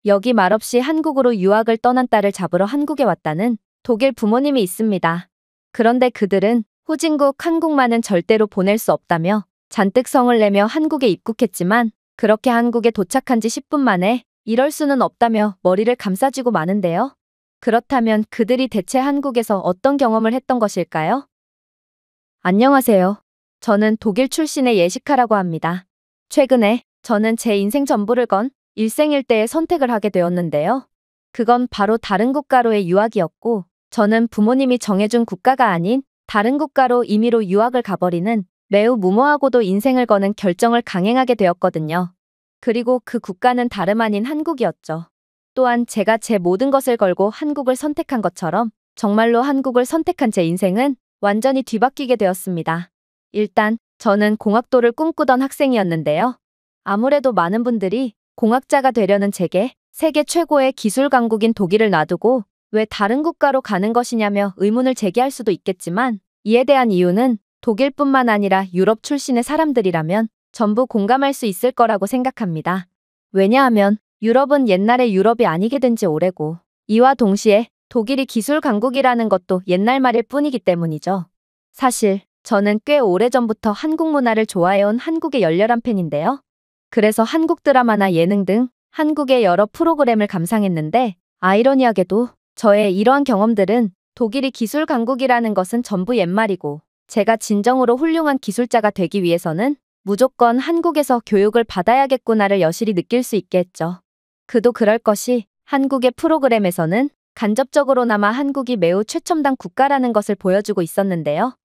여기 말없이 한국으로 유학을 떠난 딸을 잡으러 한국에 왔다는 독일 부모님이 있습니다. 그런데 그들은 후진국 한국만은 절대로 보낼 수 없다며 잔뜩 성을 내며 한국에 입국했지만 그렇게 한국에 도착한 지 10분 만에 이럴 수는 없다며 머리를 감싸쥐고 마는데요. 그렇다면 그들이 대체 한국에서 어떤 경험을 했던 것일까요? 안녕하세요. 저는 독일 출신의 예시카라고 합니다. 최근에 저는 제 인생 전부를 건 일생일대의 선택을 하게 되었는데요. 그건 바로 다른 국가로의 유학이었고, 저는 부모님이 정해준 국가가 아닌 다른 국가로 임의로 유학을 가버리는 매우 무모하고도 인생을 거는 결정을 강행하게 되었거든요. 그리고 그 국가는 다름 아닌 한국이었죠. 또한 제가 제 모든 것을 걸고 한국을 선택한 것처럼 정말로 한국을 선택한 제 인생은 완전히 뒤바뀌게 되었습니다. 일단 저는 공학도를 꿈꾸던 학생이었는데요. 아무래도 많은 분들이 공학자가 되려는 제게 세계 최고의 기술 강국인 독일을 놔두고 왜 다른 국가로 가는 것이냐며 의문을 제기할 수도 있겠지만 이에 대한 이유는 독일뿐만 아니라 유럽 출신의 사람들이라면 전부 공감할 수 있을 거라고 생각합니다. 왜냐하면 유럽은 옛날의 유럽이 아니게 된 지 오래고 이와 동시에 독일이 기술 강국이라는 것도 옛날 말일 뿐이기 때문이죠. 사실 저는 꽤 오래전부터 한국 문화를 좋아해온 한국의 열렬한 팬인데요. 그래서 한국 드라마나 예능 등 한국의 여러 프로그램을 감상했는데 아이러니하게도 저의 이러한 경험들은 독일이 기술 강국이라는 것은 전부 옛말이고 제가 진정으로 훌륭한 기술자가 되기 위해서는 무조건 한국에서 교육을 받아야겠구나를 여실히 느낄 수 있게 했죠. 그도 그럴 것이 한국의 프로그램에서는 간접적으로나마 한국이 매우 최첨단 국가라는 것을 보여주고 있었는데요.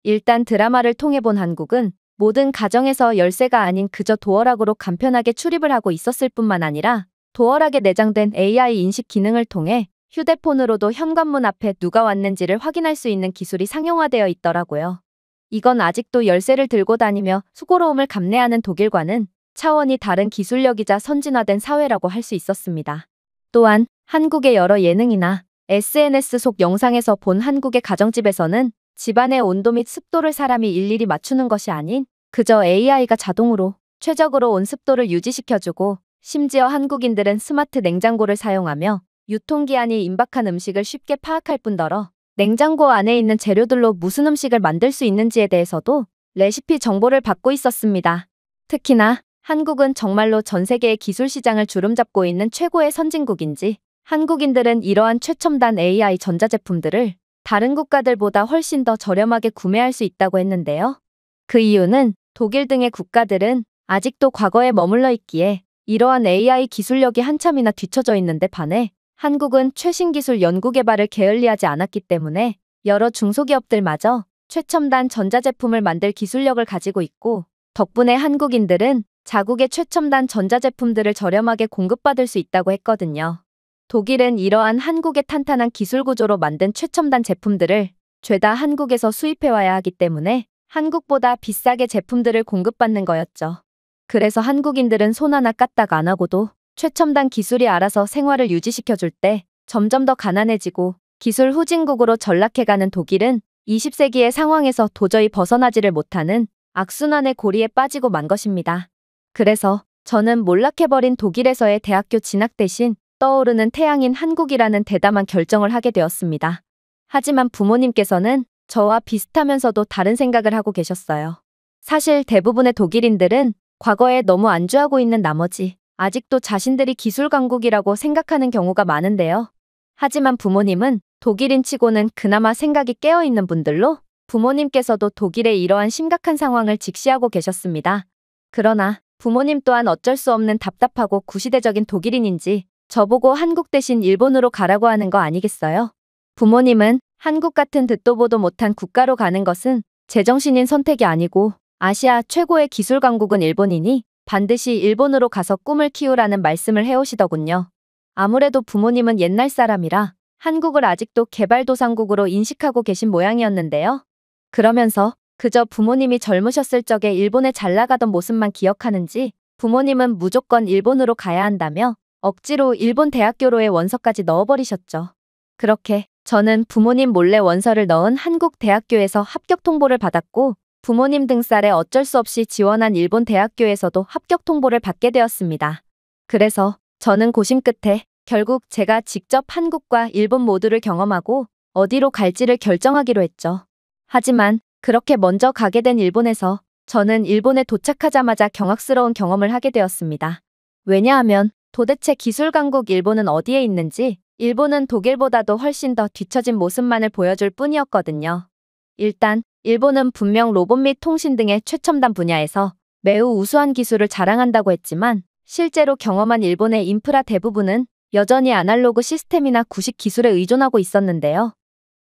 일단 드라마를 통해 본 한국은 모든 가정에서 열쇠가 아닌 그저 도어락으로 간편하게 출입을 하고 있었을 뿐만 아니라 도어락에 내장된 AI 인식 기능을 통해 휴대폰으로도 현관문 앞에 누가 왔는지를 확인할 수 있는 기술이 상용화되어 있더라고요. 이건 아직도 열쇠를 들고 다니며 수고로움을 감내하는 독일과는 차원이 다른 기술력이자 선진화된 사회라고 할 수 있었습니다. 또한 한국의 여러 예능이나 SNS 속 영상에서 본 한국의 가정집에서는 집안의 온도 및 습도를 사람이 일일이 맞추는 것이 아닌 그저 AI가 자동으로 최적으로 온습도를 유지시켜주고 심지어 한국인들은 스마트 냉장고를 사용하며 유통기한이 임박한 음식을 쉽게 파악할 뿐더러 냉장고 안에 있는 재료들로 무슨 음식을 만들 수 있는지에 대해서도 레시피 정보를 받고 있었습니다. 특히나 한국은 정말로 전 세계의 기술 시장을 주름잡고 있는 최고의 선진국인지 한국인들은 이러한 최첨단 AI 전자제품들을 다른 국가들보다 훨씬 더 저렴하게 구매할 수 있다고 했는데요. 그 이유는 독일 등의 국가들은 아직도 과거에 머물러 있기에 이러한 AI 기술력이 한참이나 뒤처져 있는데 반해 한국은 최신 기술 연구개발을 게을리하지 않았기 때문에 여러 중소기업들마저 최첨단 전자제품을 만들 기술력을 가지고 있고 덕분에 한국인들은 자국의 최첨단 전자제품들을 저렴하게 공급받을 수 있다고 했거든요. 독일은 이러한 한국의 탄탄한 기술 구조로 만든 최첨단 제품들을 죄다 한국에서 수입해와야 하기 때문에 한국보다 비싸게 제품들을 공급받는 거였죠. 그래서 한국인들은 손 하나 까딱 안 하고도 최첨단 기술이 알아서 생활을 유지시켜줄 때 점점 더 가난해지고 기술 후진국으로 전락해가는 독일은 20세기의 상황에서 도저히 벗어나지를 못하는 악순환의 고리에 빠지고 만 것입니다. 그래서 저는 몰락해버린 독일에서의 대학교 진학 대신 떠오르는 태양인 한국이라는 대담한 결정을 하게 되었습니다. 하지만 부모님께서는 저와 비슷하면서도 다른 생각을 하고 계셨어요. 사실 대부분의 독일인들은 과거에 너무 안주하고 있는 나머지 아직도 자신들이 기술 강국이라고 생각하는 경우가 많은데요. 하지만 부모님은 독일인 치고는 그나마 생각이 깨어있는 분들로 부모님께서도 독일의 이러한 심각한 상황을 직시하고 계셨습니다. 그러나 부모님 또한 어쩔 수 없는 답답하고 구시대적인 독일인인지 저보고 한국 대신 일본으로 가라고 하는 거 아니겠어요? 부모님은 한국 같은 듣도 보도 못한 국가로 가는 것은 제정신인 선택이 아니고 아시아 최고의 기술 강국은 일본이니 반드시 일본으로 가서 꿈을 키우라는 말씀을 해오시더군요. 아무래도 부모님은 옛날 사람이라 한국을 아직도 개발도상국으로 인식하고 계신 모양이었는데요. 그러면서 그저 부모님이 젊으셨을 적에 일본에 잘 나가던 모습만 기억하는지 부모님은 무조건 일본으로 가야 한다며 억지로 일본 대학교로의 원서까지 넣어버리셨죠. 그렇게 저는 부모님 몰래 원서를 넣은 한국 대학교에서 합격 통보를 받았고 부모님 등살에 어쩔 수 없이 지원한 일본 대학교에서도 합격 통보를 받게 되었습니다. 그래서 저는 고심 끝에 결국 제가 직접 한국과 일본 모두를 경험하고 어디로 갈지를 결정하기로 했죠. 하지만 그렇게 먼저 가게 된 일본에서 저는 일본에 도착하자마자 경악스러운 경험을 하게 되었습니다. 왜냐하면 도대체 기술 강국 일본은 어디에 있는지 일본은 독일보다도 훨씬 더 뒤처진 모습만을 보여줄 뿐이었거든요. 일단 일본은 분명 로봇 및 통신 등의 최첨단 분야에서 매우 우수한 기술을 자랑한다고 했지만 실제로 경험한 일본의 인프라 대부분은 여전히 아날로그 시스템이나 구식 기술에 의존하고 있었는데요.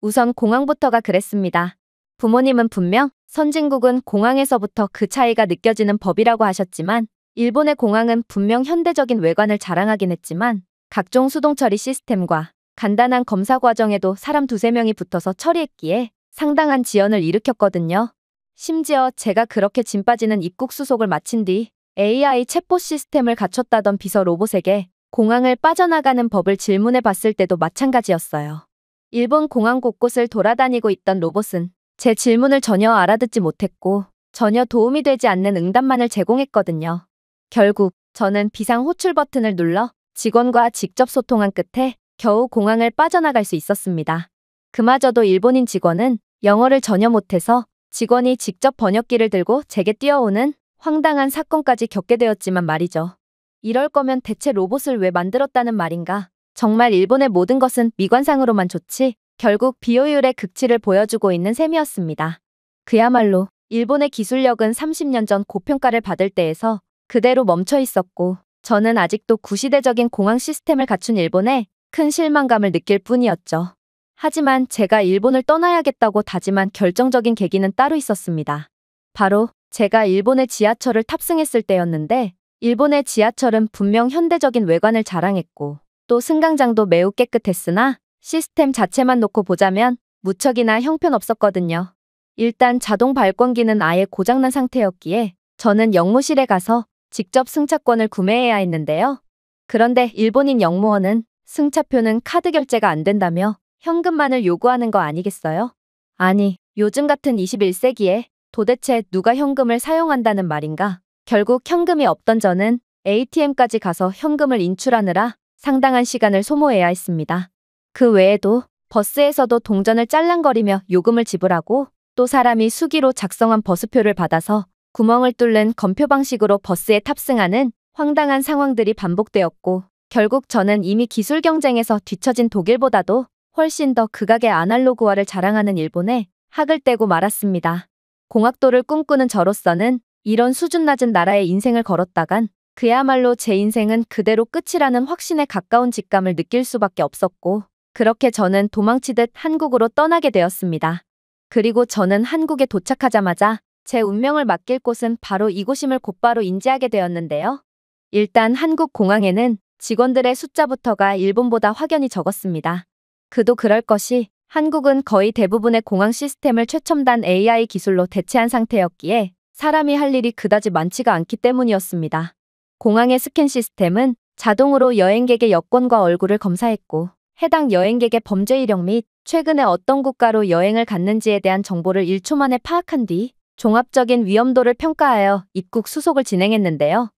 우선 공항부터가 그랬습니다. 부모님은 분명 선진국은 공항에서부터 그 차이가 느껴지는 법이라고 하셨지만 일본의 공항은 분명 현대적인 외관을 자랑하긴 했지만 각종 수동 처리 시스템과 간단한 검사 과정에도 사람 두세 명이 붙어서 처리했기에 상당한 지연을 일으켰거든요. 심지어 제가 그렇게 진 빠지는 입국 수속을 마친 뒤 AI 챗봇 시스템을 갖췄다던 비서 로봇에게 공항을 빠져나가는 법을 질문해 봤을 때도 마찬가지였어요. 일본 공항 곳곳을 돌아다니고 있던 로봇은 제 질문을 전혀 알아듣지 못했고 전혀 도움이 되지 않는 응답만을 제공했거든요. 결국 저는 비상 호출 버튼을 눌러 직원과 직접 소통한 끝에 겨우 공항을 빠져나갈 수 있었습니다. 그마저도 일본인 직원은 영어를 전혀 못해서 직원이 직접 번역기를 들고 제게 뛰어오는 황당한 사건까지 겪게 되었지만 말이죠. 이럴 거면 대체 로봇을 왜 만들었다는 말인가? 정말 일본의 모든 것은 미관상으로만 좋지 결국 비효율의 극치를 보여주고 있는 셈이었습니다. 그야말로 일본의 기술력은 30년 전 고평가를 받을 때에서 그대로 멈춰 있었고 저는 아직도 구시대적인 공항 시스템을 갖춘 일본에 큰 실망감을 느낄 뿐이었죠. 하지만 제가 일본을 떠나야겠다고 다짐한 결정적인 계기는 따로 있었습니다. 바로 제가 일본의 지하철을 탑승했을 때였는데 일본의 지하철은 분명 현대적인 외관을 자랑했고 또 승강장도 매우 깨끗했으나 시스템 자체만 놓고 보자면 무척이나 형편없었거든요. 일단 자동 발권기는 아예 고장난 상태였기에 저는 역무실에 가서 직접 승차권을 구매해야 했는데요. 그런데 일본인 역무원은 승차표는 카드 결제가 안 된다며 현금만을 요구하는 거 아니겠어요? 아니, 요즘 같은 21세기에 도대체 누가 현금을 사용한다는 말인가? 결국 현금이 없던 저는 ATM까지 가서 현금을 인출하느라 상당한 시간을 소모해야 했습니다. 그 외에도 버스에서도 동전을 짤랑거리며 요금을 지불하고 또 사람이 수기로 작성한 버스표를 받아서 구멍을 뚫는 검표 방식으로 버스에 탑승하는 황당한 상황들이 반복되었고 결국 저는 이미 기술 경쟁에서 뒤처진 독일보다도 훨씬 더 극악의 아날로그화를 자랑하는 일본에 학을 떼고 말았습니다. 공학도를 꿈꾸는 저로서는 이런 수준 낮은 나라에 인생을 걸었다간 그야말로 제 인생은 그대로 끝이라는 확신에 가까운 직감을 느낄 수밖에 없었고 그렇게 저는 도망치듯 한국으로 떠나게 되었습니다. 그리고 저는 한국에 도착하자마자 제 운명을 맡길 곳은 바로 이곳임을 곧바로 인지하게 되었는데요. 일단 한국 공항에는 직원들의 숫자부터가 일본보다 확연히 적었습니다. 그도 그럴 것이 한국은 거의 대부분의 공항 시스템을 최첨단 AI 기술로 대체한 상태였기에 사람이 할 일이 그다지 많지가 않기 때문이었습니다. 공항의 스캔 시스템은 자동으로 여행객의 여권과 얼굴을 검사했고 해당 여행객의 범죄 이력 및 최근에 어떤 국가로 여행을 갔는지에 대한 정보를 1초 만에 파악한 뒤 종합적인 위험도를 평가하여 입국 수속을 진행했는데요.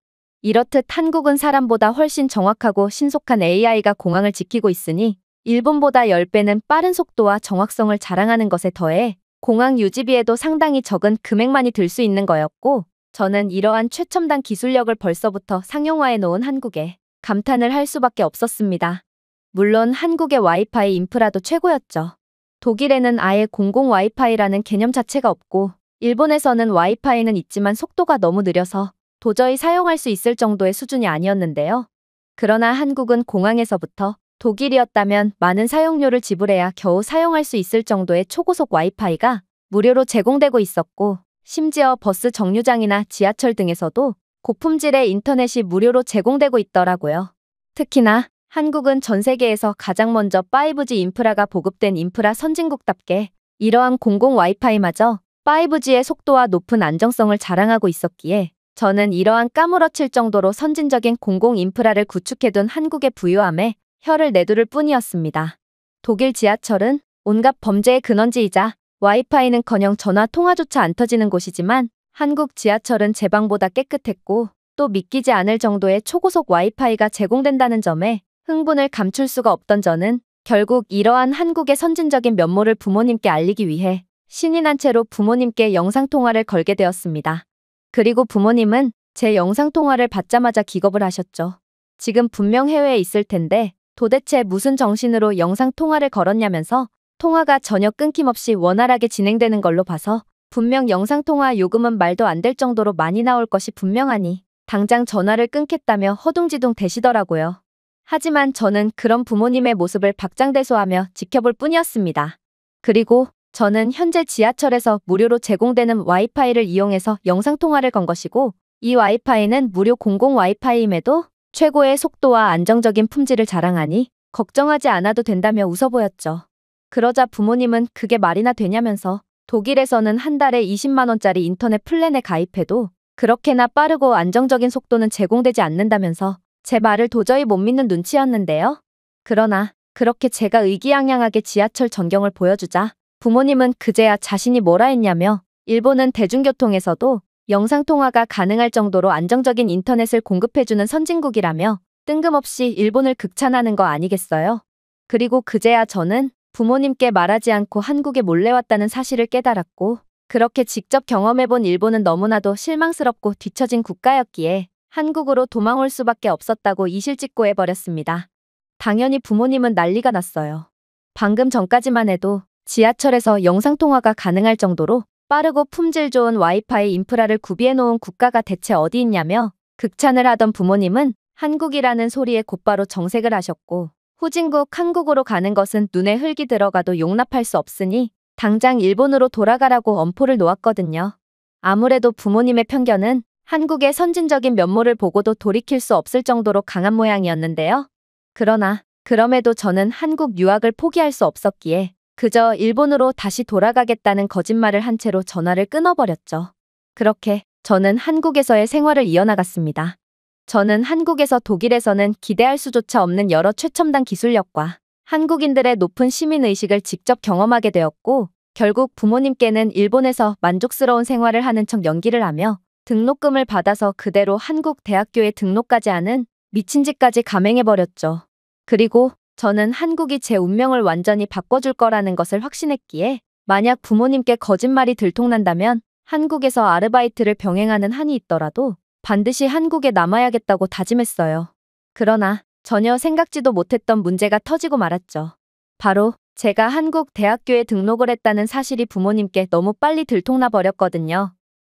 이렇듯 한국은 사람보다 훨씬 정확하고 신속한 AI가 공항을 지키고 있으니 일본보다 10배는 빠른 속도와 정확성을 자랑하는 것에 더해 공항 유지비에도 상당히 적은 금액만이 들 수 있는 거였고 저는 이러한 최첨단 기술력을 벌써부터 상용화해 놓은 한국에 감탄을 할 수밖에 없었습니다. 물론 한국의 와이파이 인프라도 최고였죠. 독일에는 아예 공공 와이파이라는 개념 자체가 없고 일본에서는 와이파이는 있지만 속도가 너무 느려서 도저히 사용할 수 있을 정도의 수준이 아니었는데요. 그러나 한국은 공항에서부터 독일이었다면 많은 사용료를 지불해야 겨우 사용할 수 있을 정도의 초고속 와이파이가 무료로 제공되고 있었고 심지어 버스 정류장이나 지하철 등에서도 고품질의 인터넷이 무료로 제공되고 있더라고요. 특히나 한국은 전 세계에서 가장 먼저 5G 인프라가 보급된 인프라 선진국답게 이러한 공공 와이파이마저 5G의 속도와 높은 안정성을 자랑하고 있었기에 저는 이러한 까무러칠 정도로 선진적인 공공 인프라를 구축해둔 한국의 부유함에 혀를 내두를 뿐이었습니다. 독일 지하철은 온갖 범죄의 근원지이자 와이파이는커녕 전화 통화조차 안 터지는 곳이지만 한국 지하철은 제 방보다 깨끗했고 또 믿기지 않을 정도의 초고속 와이파이가 제공된다는 점에 흥분을 감출 수가 없던 저는 결국 이러한 한국의 선진적인 면모를 부모님께 알리기 위해 신이 난 채로 부모님께 영상통화를 걸게 되었습니다. 그리고 부모님은 제 영상통화를 받자마자 기겁을 하셨죠. 지금 분명 해외에 있을 텐데 도대체 무슨 정신으로 영상통화를 걸었냐면서 통화가 전혀 끊김없이 원활하게 진행되는 걸로 봐서 분명 영상통화 요금은 말도 안 될 정도로 많이 나올 것이 분명하니 당장 전화를 끊겠다며 허둥지둥 대시더라고요. 하지만 저는 그런 부모님의 모습을 박장대소하며 지켜볼 뿐이었습니다. 그리고 저는 현재 지하철에서 무료로 제공되는 와이파이를 이용해서 영상통화를 건 것이고 이 와이파이는 무료 공공 와이파이임에도 최고의 속도와 안정적인 품질을 자랑하니 걱정하지 않아도 된다며 웃어 보였죠. 그러자 부모님은 그게 말이나 되냐면서 독일에서는 한 달에 20만 원짜리 인터넷 플랜에 가입해도 그렇게나 빠르고 안정적인 속도는 제공되지 않는다면서 제 말을 도저히 못 믿는 눈치였는데요. 그러나 그렇게 제가 의기양양하게 지하철 전경을 보여주자 부모님은 그제야 자신이 뭐라 했냐며 일본은 대중교통에서도 영상통화가 가능할 정도로 안정적인 인터넷을 공급해주는 선진국이라며 뜬금없이 일본을 극찬하는 거 아니겠어요? 그리고 그제야 저는 부모님께 말하지 않고 한국에 몰래 왔다는 사실을 깨달았고 그렇게 직접 경험해본 일본은 너무나도 실망스럽고 뒤처진 국가였기에 한국으로 도망올 수밖에 없었다고 이실직고해버렸습니다. 당연히 부모님은 난리가 났어요. 방금 전까지만 해도 지하철에서 영상통화가 가능할 정도로 빠르고 품질 좋은 와이파이 인프라를 구비해놓은 국가가 대체 어디 있냐며 극찬을 하던 부모님은 한국이라는 소리에 곧바로 정색을 하셨고 후진국 한국으로 가는 것은 눈에 흙이 들어가도 용납할 수 없으니 당장 일본으로 돌아가라고 엄포를 놓았거든요. 아무래도 부모님의 편견은 한국의 선진적인 면모를 보고도 돌이킬 수 없을 정도로 강한 모양이었는데요. 그러나 그럼에도 저는 한국 유학을 포기할 수 없었기에 그저 일본으로 다시 돌아가겠다는 거짓말을 한 채로 전화를 끊어버렸죠. 그렇게 저는 한국에서의 생활을 이어나갔습니다. 저는 한국에서 독일에서는 기대할 수조차 없는 여러 최첨단 기술력과 한국인들의 높은 시민의식을 직접 경험하게 되었고 결국 부모님께는 일본에서 만족스러운 생활을 하는 척 연기를 하며 등록금을 받아서 그대로 한국 대학교에 등록까지 하는 미친 짓까지 감행해버렸죠. 그리고 저는 한국이 제 운명을 완전히 바꿔줄 거라는 것을 확신했기에 만약 부모님께 거짓말이 들통난다면 한국에서 아르바이트를 병행하는 한이 있더라도 반드시 한국에 남아야겠다고 다짐했어요. 그러나 전혀 생각지도 못했던 문제가 터지고 말았죠. 바로 제가 한국 대학교에 등록을 했다는 사실이 부모님께 너무 빨리 들통나 버렸거든요.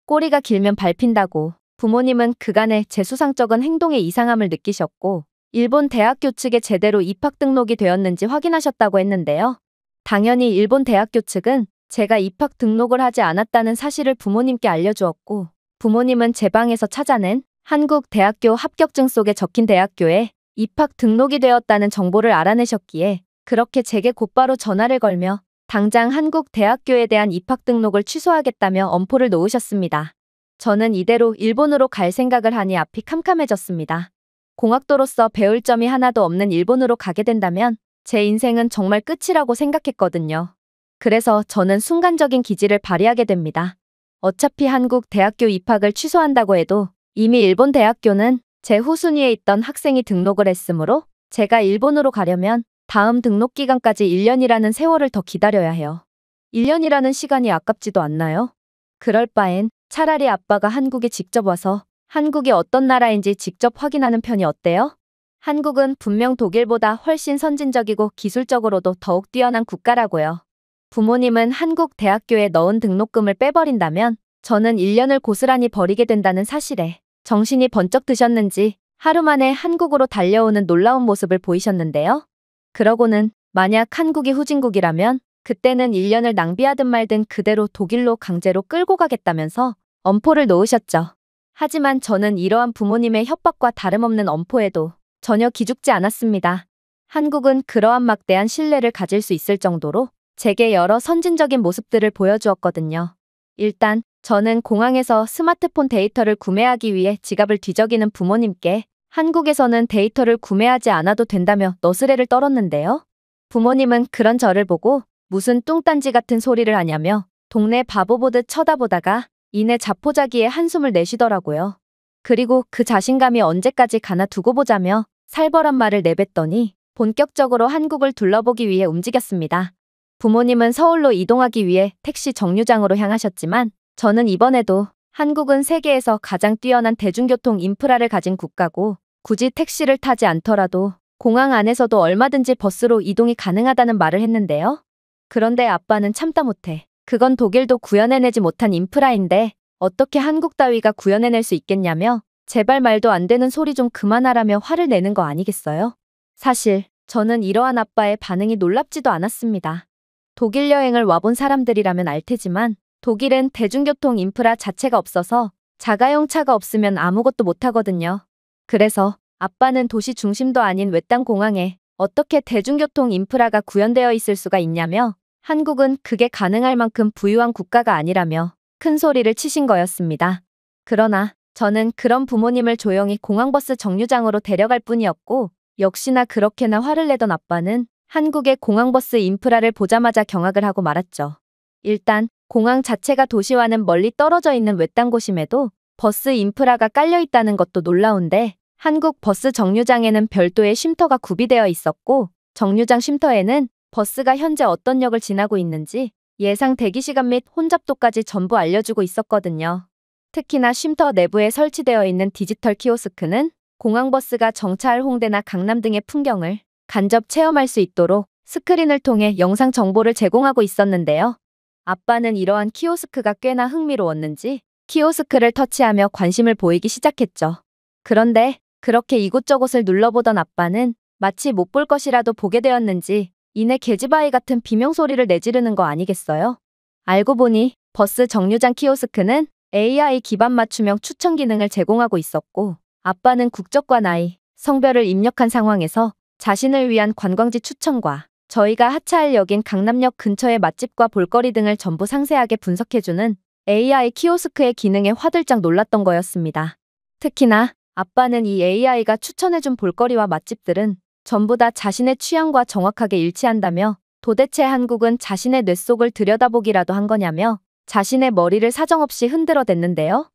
꼬리가 길면 밟힌다고 부모님은 그간의 제 수상쩍은 행동의 이상함을 느끼셨고 일본 대학교 측에 제대로 입학 등록이 되었는지 확인하셨다고 했는데요. 당연히 일본 대학교 측은 제가 입학 등록을 하지 않았다는 사실을 부모님께 알려주었고 부모님은 제 방에서 찾아낸 한국 대학교 합격증 속에 적힌 대학교에 입학 등록이 되었다는 정보를 알아내셨기에 그렇게 제게 곧바로 전화를 걸며 당장 한국 대학교에 대한 입학 등록을 취소하겠다며 엄포를 놓으셨습니다. 저는 이대로 일본으로 갈 생각을 하니 앞이 캄캄해졌습니다. 공학도로서 배울 점이 하나도 없는 일본으로 가게 된다면 제 인생은 정말 끝이라고 생각했거든요. 그래서 저는 순간적인 기지를 발휘하게 됩니다. 어차피 한국 대학교 입학을 취소한다고 해도 이미 일본 대학교는 제 후순위에 있던 학생이 등록을 했으므로 제가 일본으로 가려면 다음 등록 기간까지 1년이라는 세월을 더 기다려야 해요. 1년이라는 시간이 아깝지도 않나요? 그럴 바엔 차라리 아빠가 한국에 직접 와서 한국이 어떤 나라인지 직접 확인하는 편이 어때요? 한국은 분명 독일보다 훨씬 선진적이고 기술적으로도 더욱 뛰어난 국가라고요. 부모님은 한국 대학교에 넣은 등록금을 빼버린다면 저는 1년을 고스란히 버리게 된다는 사실에 정신이 번쩍 드셨는지 하루 만에 한국으로 달려오는 놀라운 모습을 보이셨는데요. 그러고는 만약 한국이 후진국이라면 그때는 1년을 낭비하든 말든 그대로 독일로 강제로 끌고 가겠다면서 엄포를 놓으셨죠. 하지만 저는 이러한 부모님의 협박과 다름없는 엄포에도 전혀 기죽지 않았습니다. 한국은 그러한 막대한 신뢰를 가질 수 있을 정도로 제게 여러 선진적인 모습들을 보여주었거든요. 일단 저는 공항에서 스마트폰 데이터를 구매하기 위해 지갑을 뒤적이는 부모님께 한국에서는 데이터를 구매하지 않아도 된다며 너스레를 떨었는데요. 부모님은 그런 저를 보고 무슨 뚱딴지 같은 소리를 하냐며 동네 바보 보듯 쳐다보다가 이내 자포자기에 한숨을 내쉬더라고요. 그리고 그 자신감이 언제까지 가나 두고 보자며 살벌한 말을 내뱉더니 본격적으로 한국을 둘러보기 위해 움직였습니다. 부모님은 서울로 이동하기 위해 택시 정류장으로 향하셨지만 저는 이번에도 한국은 세계에서 가장 뛰어난 대중교통 인프라를 가진 국가고 굳이 택시를 타지 않더라도 공항 안에서도 얼마든지 버스로 이동이 가능하다는 말을 했는데요. 그런데 아빠는 참다 못해 그건 독일도 구현해내지 못한 인프라인데 어떻게 한국 따위가 구현해낼 수 있겠냐며 제발 말도 안 되는 소리 좀 그만하라며 화를 내는 거 아니겠어요? 사실 저는 이러한 아빠의 반응이 놀랍지도 않았습니다. 독일 여행을 와본 사람들이라면 알 테지만 독일은 대중교통 인프라 자체가 없어서 자가용 차가 없으면 아무것도 못하거든요. 그래서 아빠는 도시 중심도 아닌 외딴 공항에 어떻게 대중교통 인프라가 구현되어 있을 수가 있냐며 한국은 그게 가능할 만큼 부유한 국가가 아니라며 큰 소리를 치신 거였습니다. 그러나 저는 그런 부모님을 조용히 공항버스 정류장으로 데려갈 뿐이었고 역시나 그렇게나 화를 내던 아빠는 한국의 공항버스 인프라를 보자마자 경악을 하고 말았죠. 일단 공항 자체가 도시와는 멀리 떨어져 있는 외딴 곳임에도 버스 인프라가 깔려 있다는 것도 놀라운데 한국 버스 정류장에는 별도의 쉼터가 구비되어 있었고 정류장 쉼터에는 버스가 현재 어떤 역을 지나고 있는지 예상 대기시간 및 혼잡도까지 전부 알려주고 있었거든요. 특히나 쉼터 내부에 설치되어 있는 디지털 키오스크는 공항버스가 정차할 홍대나 강남 등의 풍경을 간접 체험할 수 있도록 스크린을 통해 영상 정보를 제공하고 있었는데요. 아빠는 이러한 키오스크가 꽤나 흥미로웠는지 키오스크를 터치하며 관심을 보이기 시작했죠. 그런데 그렇게 이곳저곳을 눌러보던 아빠는 마치 못 볼 것이라도 보게 되었는지 이내 계집아이 같은 비명소리를 내지르는 거 아니겠어요? 알고 보니 버스 정류장 키오스크는 AI 기반 맞춤형 추천 기능을 제공하고 있었고 아빠는 국적과 나이, 성별을 입력한 상황에서 자신을 위한 관광지 추천과 저희가 하차할 역인 강남역 근처의 맛집과 볼거리 등을 전부 상세하게 분석해주는 AI 키오스크의 기능에 화들짝 놀랐던 거였습니다. 특히나 아빠는 이 AI가 추천해준 볼거리와 맛집들은 전부 다 자신의 취향과 정확하게 일치한다며 도대체 한국은 자신의 뇌 속을 들여다보기라도 한 거냐며 자신의 머리를 사정없이 흔들어 댔는데요.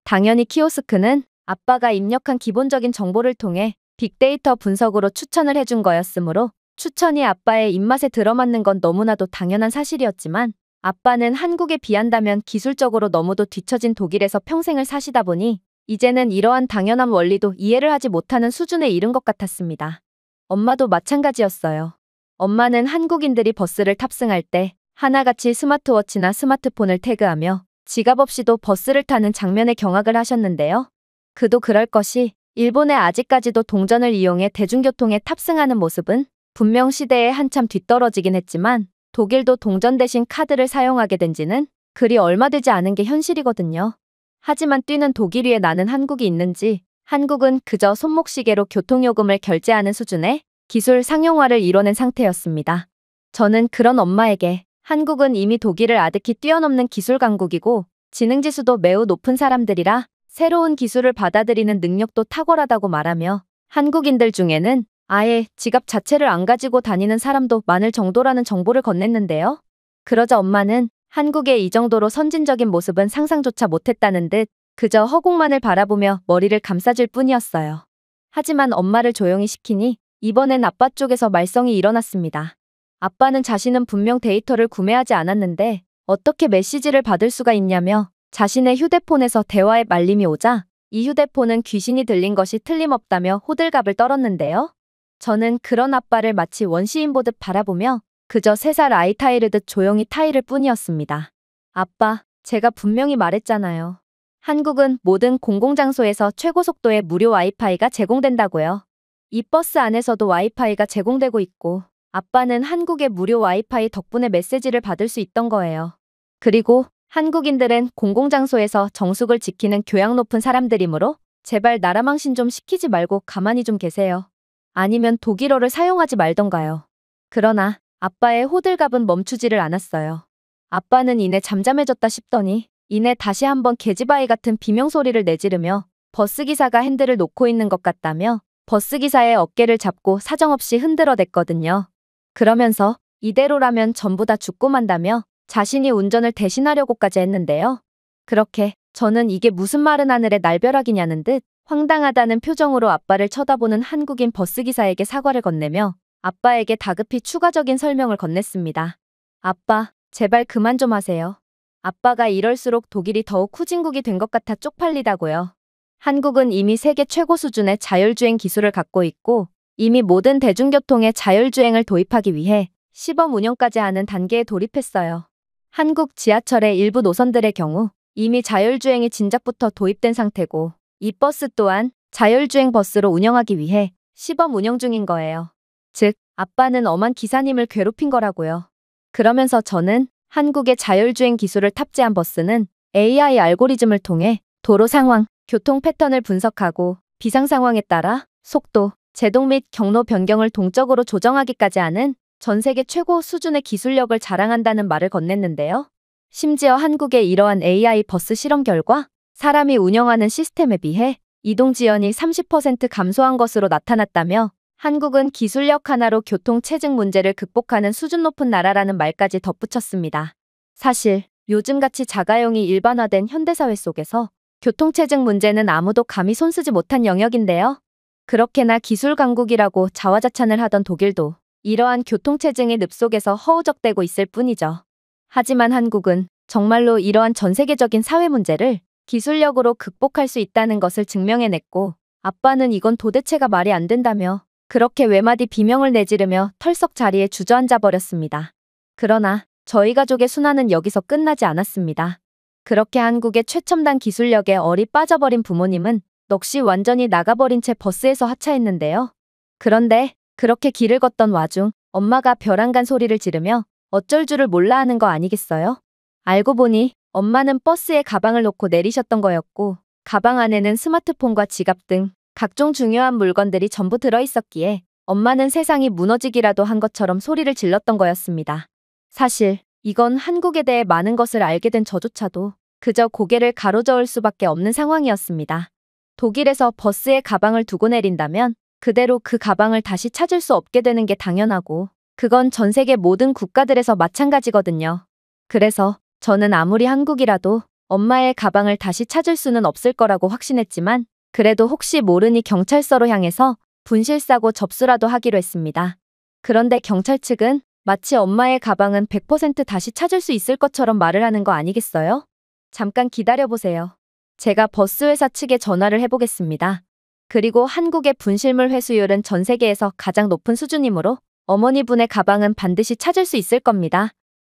당연히 키오스크는 아빠가 입력한 기본적인 정보를 통해 빅데이터 분석으로 추천을 해준 거였으므로 추천이 아빠의 입맛에 들어맞는 건 너무나도 당연한 사실이었지만 아빠는 한국에 비한다면 기술적으로 너무도 뒤처진 독일에서 평생을 사시다 보니 이제는 이러한 당연한 원리도 이해를 하지 못하는 수준에 이른 것 같았습니다. 엄마도 마찬가지였어요. 엄마는 한국인들이 버스를 탑승할 때 하나같이 스마트워치나 스마트폰을 태그하며 지갑 없이도 버스를 타는 장면에 경악을 하셨는데요. 그도 그럴 것이 일본에 아직까지도 동전을 이용해 대중교통에 탑승하는 모습은 분명 시대에 한참 뒤떨어지긴 했지만 독일도 동전 대신 카드를 사용하게 된 지는 그리 얼마 되지 않은 게 현실이거든요. 하지만 뛰는 독일 위에 나는 한국이 있는지 한국은 그저 손목시계로 교통요금을 결제하는 수준의 기술 상용화를 이뤄낸 상태였습니다. 저는 그런 엄마에게 한국은 이미 독일을 아득히 뛰어넘는 기술 강국이고 지능지수도 매우 높은 사람들이라 새로운 기술을 받아들이는 능력도 탁월하다고 말하며 한국인들 중에는 아예 지갑 자체를 안 가지고 다니는 사람도 많을 정도라는 정보를 건넸는데요. 그러자 엄마는 한국의 이 정도로 선진적인 모습은 상상조차 못했다는 듯 그저 허공만을 바라보며 머리를 감싸줄 뿐이었어요. 하지만 엄마를 조용히 시키니 이번엔 아빠 쪽에서 말썽이 일어났습니다. 아빠는 자신은 분명 데이터를 구매하지 않았는데 어떻게 메시지를 받을 수가 있냐며 자신의 휴대폰에서 대화의 말림이 오자 이 휴대폰은 귀신이 들린 것이 틀림없다며 호들갑을 떨었는데요. 저는 그런 아빠를 마치 원시인 보듯 바라보며 그저 3살 아이 타이르듯 조용히 타이를 뿐이었습니다. 아빠, 제가 분명히 말했잖아요. 한국은 모든 공공장소에서 최고 속도의 무료 와이파이가 제공된다고요. 이 버스 안에서도 와이파이가 제공되고 있고 아빠는 한국의 무료 와이파이 덕분에 메시지를 받을 수 있던 거예요. 그리고 한국인들은 공공장소에서 정숙을 지키는 교양 높은 사람들이므로 제발 나라망신 좀 시키지 말고 가만히 좀 계세요. 아니면 독일어를 사용하지 말던가요. 그러나 아빠의 호들갑은 멈추지를 않았어요. 아빠는 이내 잠잠해졌다 싶더니 이내 다시 한번 계집아이 같은 비명소리를 내지르며 버스기사가 핸들을 놓고 있는 것 같다며 버스기사의 어깨를 잡고 사정없이 흔들어댔거든요. 그러면서 이대로라면 전부 다 죽고 만다며 자신이 운전을 대신하려고까지 했는데요. 그렇게 저는 이게 무슨 마른 하늘의 날벼락이냐는 듯 황당하다는 표정으로 아빠를 쳐다보는 한국인 버스기사에게 사과를 건네며 아빠에게 다급히 추가적인 설명을 건넸습니다. 아빠, 제발 그만 좀 하세요. 아빠가 이럴수록 독일이 더욱 후진국이 된 것 같아 쪽팔리다고요. 한국은 이미 세계 최고 수준의 자율주행 기술을 갖고 있고 이미 모든 대중교통에 자율주행을 도입하기 위해 시범 운영까지 하는 단계에 돌입했어요. 한국 지하철의 일부 노선들의 경우 이미 자율주행이 진작부터 도입된 상태고 이 버스 또한 자율주행 버스로 운영하기 위해 시범 운영 중인 거예요. 즉, 아빠는 엄한 기사님을 괴롭힌 거라고요. 그러면서 저는 한국의 자율주행 기술을 탑재한 버스는 AI 알고리즘을 통해 도로 상황, 교통 패턴을 분석하고 비상 상황에 따라 속도, 제동 및 경로 변경을 동적으로 조정하기까지 하는 전 세계 최고 수준의 기술력을 자랑한다는 말을 건넸는데요. 심지어 한국의 이러한 AI 버스 실험 결과 사람이 운영하는 시스템에 비해 이동 지연이 30% 감소한 것으로 나타났다며 한국은 기술력 하나로 교통 체증 문제를 극복하는 수준 높은 나라라는 말까지 덧붙였습니다. 사실 요즘같이 자가용이 일반화된 현대사회 속에서 교통체증 문제는 아무도 감히 손쓰지 못한 영역인데요. 그렇게나 기술 강국이라고 자화자찬을 하던 독일도 이러한 교통체증의 늪속에서 허우적대고 있을 뿐이죠. 하지만 한국은 정말로 이러한 전 세계적인 사회 문제를 기술력으로 극복할 수 있다는 것을 증명해냈고 아빠는 이건 도대체가 말이 안 된다며 그렇게 외마디 비명을 내지르며 털썩 자리에 주저앉아 버렸습니다. 그러나 저희 가족의 순환은 여기서 끝나지 않았습니다. 그렇게 한국의 최첨단 기술력에 얼이 빠져버린 부모님은 넋이 완전히 나가버린 채 버스에서 하차했는데요. 그런데 그렇게 길을 걷던 와중 엄마가 벼랑간 소리를 지르며 어쩔 줄을 몰라 하는 거 아니겠어요? 알고 보니 엄마는 버스에 가방을 놓고 내리셨던 거였고 가방 안에는 스마트폰과 지갑 등 각종 중요한 물건들이 전부 들어있었기에 엄마는 세상이 무너지기라도 한 것처럼 소리를 질렀던 거였습니다. 사실 이건 한국에 대해 많은 것을 알게 된 저조차도 그저 고개를 가로저을 수밖에 없는 상황이었습니다. 독일에서 버스에 가방을 두고 내린다면 그대로 그 가방을 다시 찾을 수 없게 되는 게 당연하고 그건 전 세계 모든 국가들에서 마찬가지거든요. 그래서 저는 아무리 한국이라도 엄마의 가방을 다시 찾을 수는 없을 거라고 확신했지만 그래도 혹시 모르니 경찰서로 향해서 분실사고 접수라도 하기로 했습니다. 그런데 경찰 측은 마치 엄마의 가방은 100% 다시 찾을 수 있을 것처럼 말을 하는 거 아니겠어요? 잠깐 기다려보세요. 제가 버스회사 측에 전화를 해보겠습니다. 그리고 한국의 분실물 회수율은 전 세계에서 가장 높은 수준이므로 어머니 분의 가방은 반드시 찾을 수 있을 겁니다.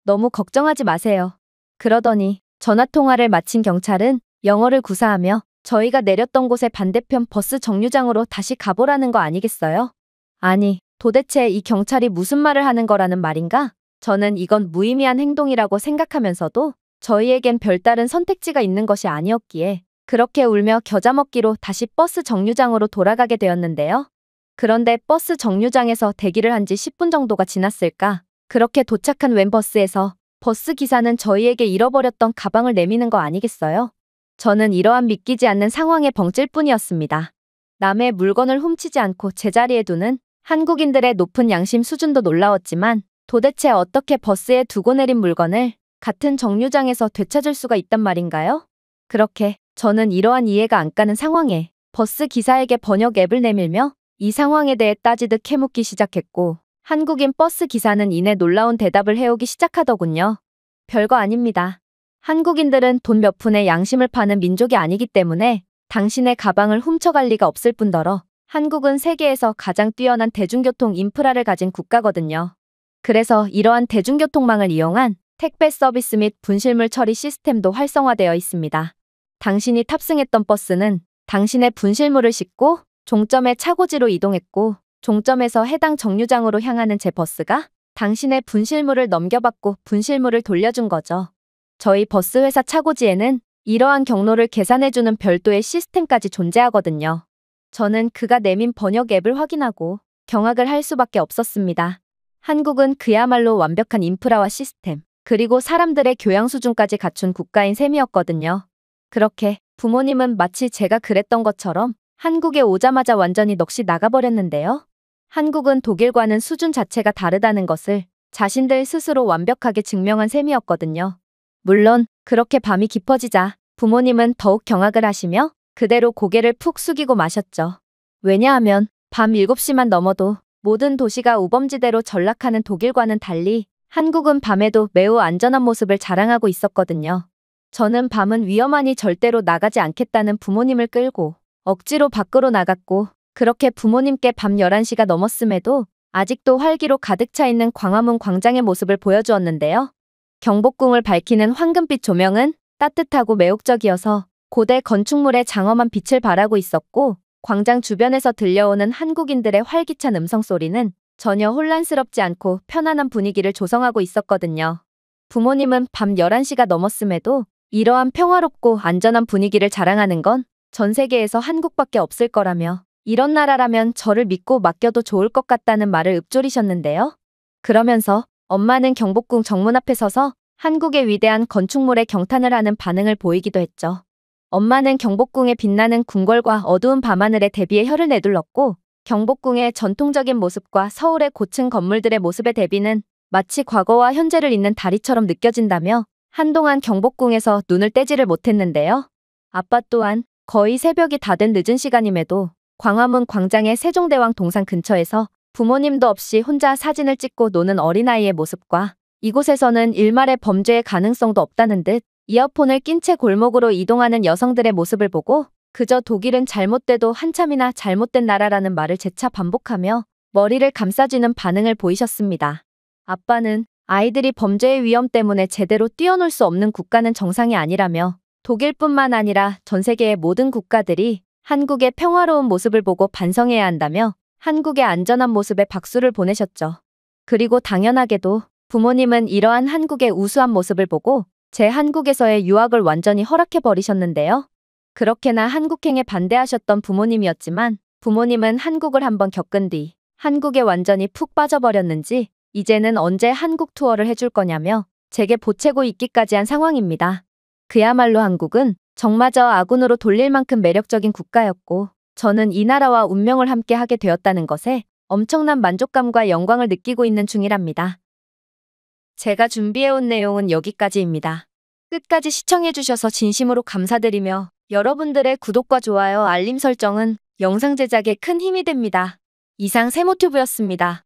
너무 걱정하지 마세요. 그러더니 전화통화를 마친 경찰은 영어를 구사하며 저희가 내렸던 곳의 반대편 버스 정류장으로 다시 가보라는 거 아니겠어요? 아니, 도대체 이 경찰이 무슨 말을 하는 거라는 말인가? 저는 이건 무의미한 행동이라고 생각하면서도 저희에겐 별다른 선택지가 있는 것이 아니었기에 그렇게 울며 겨자 먹기로 다시 버스 정류장으로 돌아가게 되었는데요. 그런데 버스 정류장에서 대기를 한 지 10분 정도가 지났을까? 그렇게 도착한 웬 버스에서 버스 기사는 저희에게 잃어버렸던 가방을 내미는 거 아니겠어요? 저는 이러한 믿기지 않는 상황에 벙찔 뿐이었습니다. 남의 물건을 훔치지 않고 제자리에 두는 한국인들의 높은 양심 수준도 놀라웠지만 도대체 어떻게 버스에 두고 내린 물건을 같은 정류장에서 되찾을 수가 있단 말인가요? 그렇게 저는 이러한 이해가 안 가는 상황에 버스 기사에게 번역 앱을 내밀며 이 상황에 대해 따지듯 캐묻기 시작했고 한국인 버스 기사는 이내 놀라운 대답을 해오기 시작하더군요. 별거 아닙니다. 한국인들은 돈 몇 푼에 양심을 파는 민족이 아니기 때문에 당신의 가방을 훔쳐갈 리가 없을 뿐더러 한국은 세계에서 가장 뛰어난 대중교통 인프라를 가진 국가거든요. 그래서 이러한 대중교통망을 이용한 택배 서비스 및 분실물 처리 시스템도 활성화되어 있습니다. 당신이 탑승했던 버스는 당신의 분실물을 싣고 종점의 차고지로 이동했고 종점에서 해당 정류장으로 향하는 제 버스가 당신의 분실물을 넘겨받고 분실물을 돌려준 거죠. 저희 버스 회사 차고지에는 이러한 경로를 계산해주는 별도의 시스템까지 존재하거든요. 저는 그가 내민 번역 앱을 확인하고 경악을 할 수밖에 없었습니다. 한국은 그야말로 완벽한 인프라와 시스템, 그리고 사람들의 교양 수준까지 갖춘 국가인 셈이었거든요. 그렇게 부모님은 마치 제가 그랬던 것처럼 한국에 오자마자 완전히 넋이 나가버렸는데요. 한국은 독일과는 수준 자체가 다르다는 것을 자신들 스스로 완벽하게 증명한 셈이었거든요. 물론 그렇게 밤이 깊어지자 부모님은 더욱 경악을 하시며 그대로 고개를 푹 숙이고 마셨죠. 왜냐하면 밤 7시만 넘어도 모든 도시가 우범지대로 전락하는 독일과는 달리 한국은 밤에도 매우 안전한 모습을 자랑하고 있었거든요. 저는 밤은 위험하니 절대로 나가지 않겠다는 부모님을 끌고 억지로 밖으로 나갔고, 그렇게 부모님께 밤 11시가 넘었음에도 아직도 활기로 가득 차 있는 광화문 광장의 모습을 보여주었는데요. 경복궁을 밝히는 황금빛 조명은 따뜻하고 매혹적이어서 고대 건축물의 장엄한 빛을 발하고 있었고, 광장 주변에서 들려오는 한국인들의 활기찬 음성소리는 전혀 혼란스럽지 않고 편안한 분위기를 조성하고 있었거든요. 부모님은 밤 11시가 넘었음에도 이러한 평화롭고 안전한 분위기를 자랑하는 건 전 세계에서 한국밖에 없을 거라며, 이런 나라라면 저를 믿고 맡겨도 좋을 것 같다는 말을 읊조리셨는데요. 그러면서 엄마는 경복궁 정문 앞에 서서 한국의 위대한 건축물에 경탄을 하는 반응을 보이기도 했죠. 엄마는 경복궁의 빛나는 궁궐과 어두운 밤하늘에 대비해 혀를 내둘렀고, 경복궁의 전통적인 모습과 서울의 고층 건물들의 모습의 대비는 마치 과거와 현재를 잇는 다리처럼 느껴진다며 한동안 경복궁에서 눈을 떼지를 못했는데요. 아빠 또한 거의 새벽이 다 된 늦은 시간임에도 광화문 광장의 세종대왕 동상 근처에서 부모님도 없이 혼자 사진을 찍고 노는 어린아이의 모습과, 이곳에서는 일말의 범죄의 가능성도 없다는 듯 이어폰을 낀 채 골목으로 이동하는 여성들의 모습을 보고 그저 독일은 잘못돼도 한참이나 잘못된 나라라는 말을 재차 반복하며 머리를 감싸쥐는 반응을 보이셨습니다. 아빠는 아이들이 범죄의 위험 때문에 제대로 뛰어놀 수 없는 국가는 정상이 아니라며, 독일뿐만 아니라 전 세계의 모든 국가들이 한국의 평화로운 모습을 보고 반성해야 한다며 한국의 안전한 모습에 박수를 보내셨죠. 그리고 당연하게도 부모님은 이러한 한국의 우수한 모습을 보고 제 한국에서의 유학을 완전히 허락해버리셨는데요. 그렇게나 한국행에 반대하셨던 부모님이었지만, 부모님은 한국을 한번 겪은 뒤 한국에 완전히 푹 빠져버렸는지 이제는 언제 한국 투어를 해줄 거냐며 제게 보채고 있기까지 한 상황입니다. 그야말로 한국은 정마저 아군으로 돌릴 만큼 매력적인 국가였고, 저는 이 나라와 운명을 함께 하게 되었다는 것에 엄청난 만족감과 영광을 느끼고 있는 중이랍니다. 제가 준비해온 내용은 여기까지입니다. 끝까지 시청해주셔서 진심으로 감사드리며 여러분들의 구독과 좋아요, 알림 설정은 영상 제작에 큰 힘이 됩니다. 이상 세모튜브였습니다.